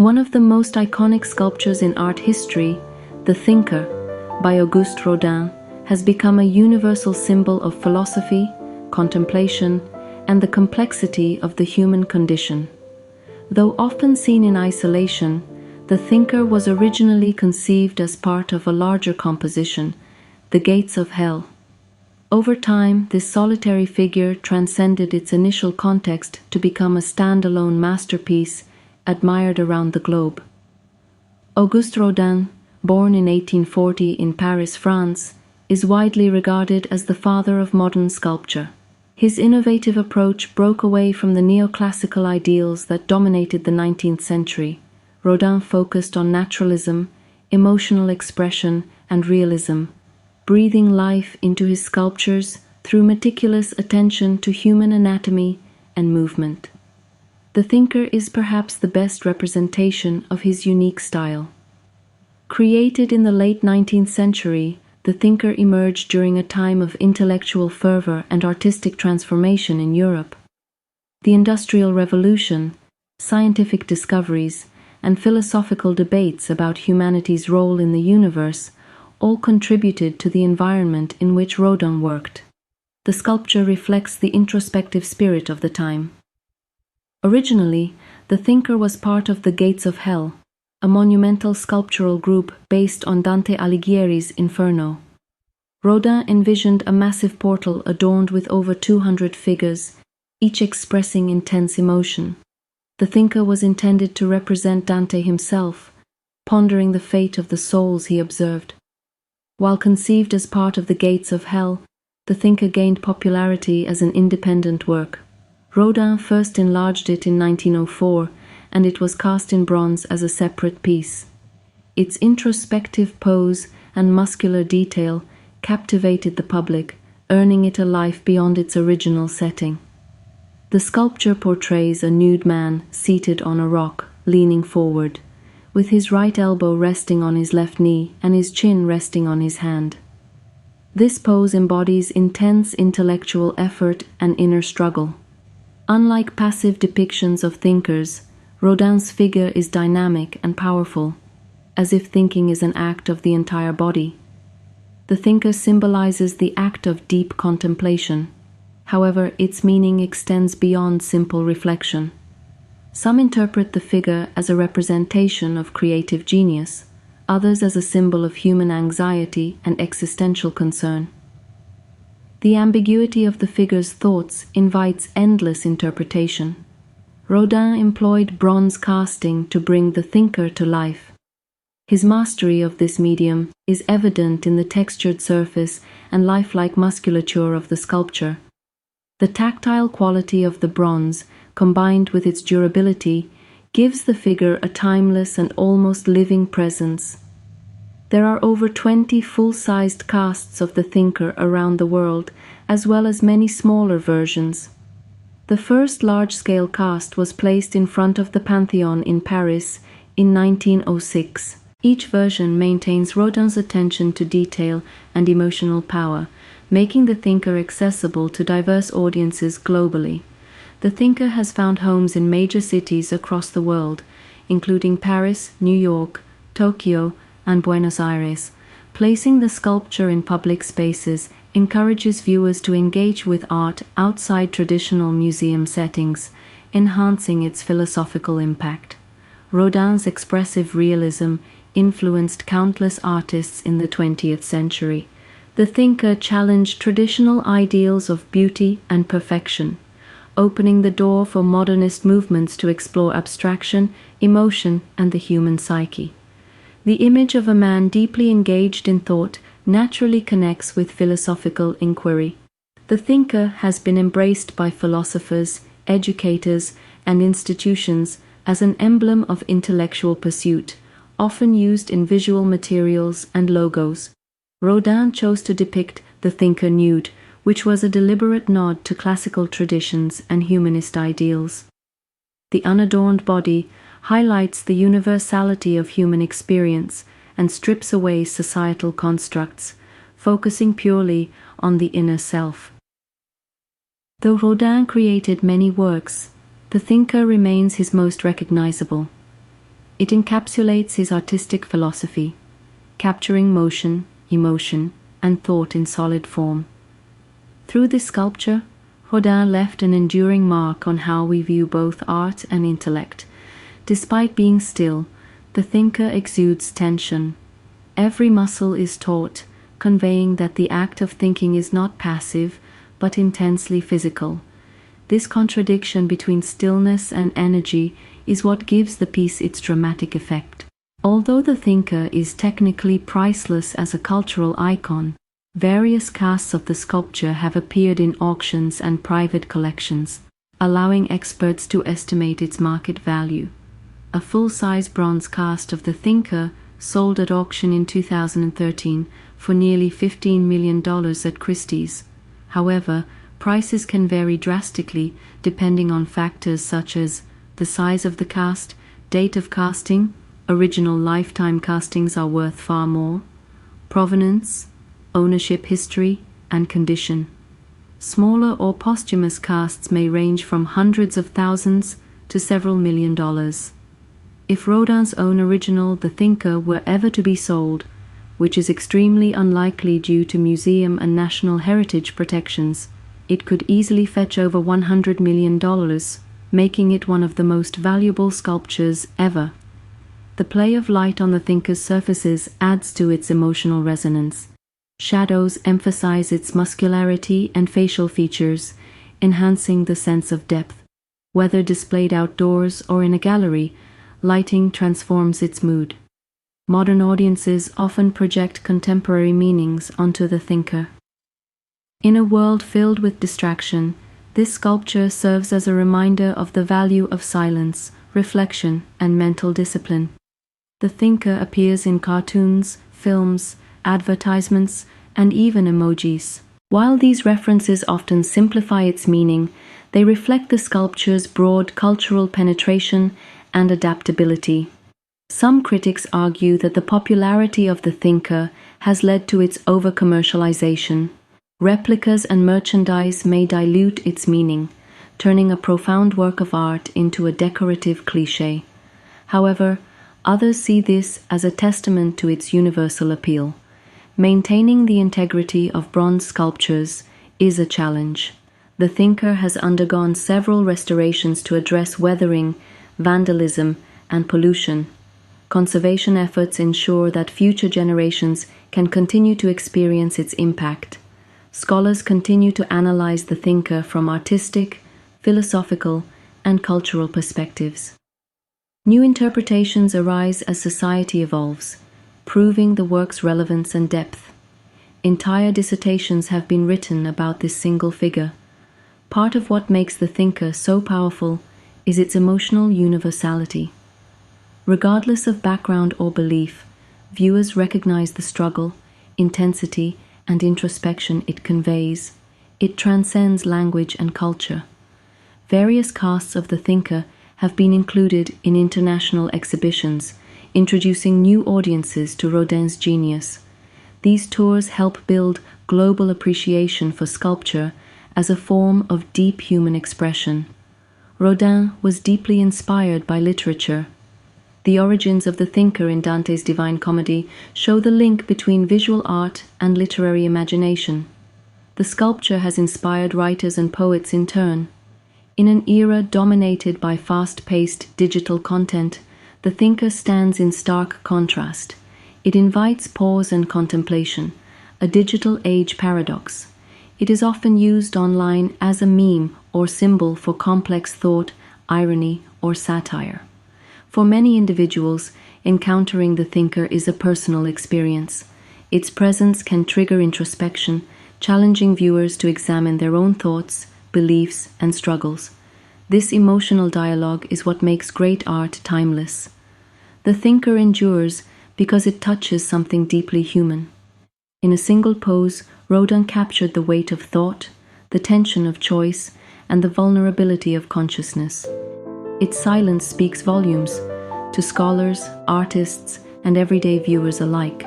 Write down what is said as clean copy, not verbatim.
One of the most iconic sculptures in art history, The Thinker, by Auguste Rodin, has become a universal symbol of philosophy, contemplation, and the complexity of the human condition. Though often seen in isolation, The Thinker was originally conceived as part of a larger composition, The Gates of Hell. Over time, this solitary figure transcended its initial context to become a standalone masterpiece admired around the globe. Auguste Rodin, born in 1840 in Paris, France, is widely regarded as the father of modern sculpture. His innovative approach broke away from the neoclassical ideals that dominated the 19th century. Rodin focused on naturalism, emotional expression, and realism, breathing life into his sculptures through meticulous attention to human anatomy and movement. The Thinker is perhaps the best representation of his unique style. Created in the late 19th century, The Thinker emerged during a time of intellectual fervor and artistic transformation in Europe. The Industrial Revolution, scientific discoveries, and philosophical debates about humanity's role in the universe all contributed to the environment in which Rodin worked. The sculpture reflects the introspective spirit of the time. Originally, The Thinker was part of the Gates of Hell, a monumental sculptural group based on Dante Alighieri's Inferno. Rodin envisioned a massive portal adorned with over 200 figures, each expressing intense emotion. The Thinker was intended to represent Dante himself, pondering the fate of the souls he observed. While conceived as part of the Gates of Hell, The Thinker gained popularity as an independent work. Rodin first enlarged it in 1904, and it was cast in bronze as a separate piece. Its introspective pose and muscular detail captivated the public, earning it a life beyond its original setting. The sculpture portrays a nude man seated on a rock, leaning forward, with his right elbow resting on his left knee and his chin resting on his hand. This pose embodies intense intellectual effort and inner struggle. Unlike passive depictions of thinkers, Rodin's figure is dynamic and powerful, as if thinking is an act of the entire body. The Thinker symbolizes the act of deep contemplation. However, its meaning extends beyond simple reflection. Some interpret the figure as a representation of creative genius, others as a symbol of human anxiety and existential concern. The ambiguity of the figure's thoughts invites endless interpretation. Rodin employed bronze casting to bring the Thinker to life. His mastery of this medium is evident in the textured surface and lifelike musculature of the sculpture. The tactile quality of the bronze, combined with its durability, gives the figure a timeless and almost living presence. There are over 20 full-sized casts of the Thinker around the world, as well as many smaller versions. The first large-scale cast was placed in front of the Pantheon in Paris in 1906. Each version maintains Rodin's attention to detail and emotional power, making the Thinker accessible to diverse audiences globally. The Thinker has found homes in major cities across the world, including Paris, New York, Tokyo, and Buenos Aires. Placing the sculpture in public spaces encourages viewers to engage with art outside traditional museum settings, enhancing its philosophical impact. Rodin's expressive realism influenced countless artists in the 20th century. The Thinker challenged traditional ideals of beauty and perfection, opening the door for modernist movements to explore abstraction, emotion, and the human psyche. The image of a man deeply engaged in thought naturally connects with philosophical inquiry. The Thinker has been embraced by philosophers, educators, and institutions as an emblem of intellectual pursuit, often used in visual materials and logos. Rodin chose to depict the Thinker nude, which was a deliberate nod to classical traditions and humanist ideals. The unadorned body highlights the universality of human experience and strips away societal constructs, focusing purely on the inner self. Though Rodin created many works, The Thinker remains his most recognizable. It encapsulates his artistic philosophy, capturing motion, emotion, and thought in solid form. Through this sculpture, Rodin left an enduring mark on how we view both art and intellect. Despite being still, the thinker exudes tension. Every muscle is taut, conveying that the act of thinking is not passive, but intensely physical. This contradiction between stillness and energy is what gives the piece its dramatic effect. Although the thinker is technically priceless as a cultural icon, various casts of the sculpture have appeared in auctions and private collections, allowing experts to estimate its market value. A full-size bronze cast of the thinker sold at auction in 2013 for nearly $15 million at Christie's. However, prices can vary drastically depending on factors such as the size of the cast, date of casting, original lifetime castings are worth far more, provenance, ownership history, and condition. Smaller or posthumous casts may range from hundreds of thousands to several $1 million. If Rodin's own original The Thinker were ever to be sold, which is extremely unlikely due to museum and national heritage protections, it could easily fetch over $100 million, making it one of the most valuable sculptures ever. The play of light on the thinker's surfaces adds to its emotional resonance. Shadows emphasize its muscularity and facial features, enhancing the sense of depth. Whether displayed outdoors or in a gallery, lighting transforms its mood. Modern audiences often project contemporary meanings onto the thinker. In a world filled with distraction, this sculpture serves as a reminder of the value of silence, reflection, and mental discipline. The thinker appears in cartoons, films, advertisements, and even emojis. While these references often simplify its meaning, they reflect the sculpture's broad cultural penetration and adaptability. Some critics argue that the popularity of the thinker has led to its over-commercialization. Replicas and merchandise may dilute its meaning, turning a profound work of art into a decorative cliché. However, others see this as a testament to its universal appeal. Maintaining the integrity of bronze sculptures is a challenge. The thinker has undergone several restorations to address weathering, vandalism, and pollution. Conservation efforts ensure that future generations can continue to experience its impact. Scholars continue to analyze the thinker from artistic, philosophical, and cultural perspectives. New interpretations arise as society evolves, proving the work's relevance and depth. Entire dissertations have been written about this single figure. Part of what makes the thinker so powerful is its emotional universality. Regardless of background or belief, viewers recognize the struggle, intensity, and introspection it conveys. It transcends language and culture. Various casts of the thinker have been included in international exhibitions, introducing new audiences to Rodin's genius. These tours help build global appreciation for sculpture as a form of deep human expression. Rodin was deeply inspired by literature. The origins of the thinker in Dante's Divine Comedy show the link between visual art and literary imagination. The sculpture has inspired writers and poets in turn. In an era dominated by fast-paced digital content, the thinker stands in stark contrast. It invites pause and contemplation, a digital age paradox. It is often used online as a meme or symbol for complex thought, irony, or satire. For many individuals, encountering the thinker is a personal experience. Its presence can trigger introspection, challenging viewers to examine their own thoughts, beliefs, and struggles. This emotional dialogue is what makes great art timeless. The thinker endures because it touches something deeply human. In a single pose, Rodin captured the weight of thought, the tension of choice, and the vulnerability of consciousness. Its silence speaks volumes to scholars, artists, and everyday viewers alike.